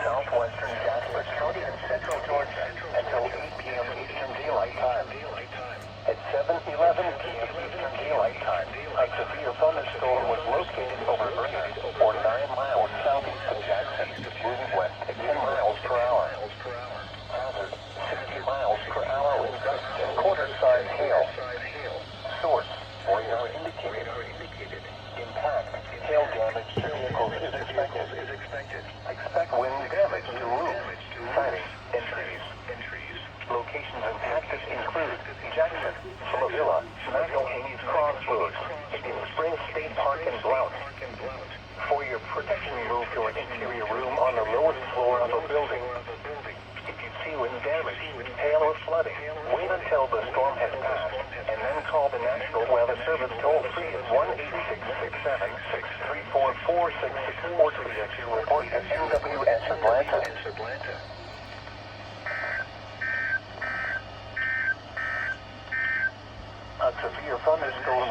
southwestern Jasper County and central Georgia until 8 p.m. Eastern Daylight Time. At 7:11 p.m. Eastern Daylight Time, a severe thunderstorm was located over Bernard, or 9 miles southeast of Jackson, moving west at 10 miles per hour. Hazard, 60 miles per hour with gusts and quarter-size hail. Source, radar indicated. Impact, hail damage to vehicles is expected. Expect wind damage to roofs, siding, and trees. Locations impacted include Jackson, Flavilla, McElhaney's Crossroads, Indian Springs State Park, and Blount. For your protection, move to an interior room on the lowest floor of a building. If you see wind damage, hail, or flooding, wait until the storm has passed, and then call the National Weather Service toll-free at 1-866-7-634-4664 to report at NWS Atlanta. A severe thunderstorm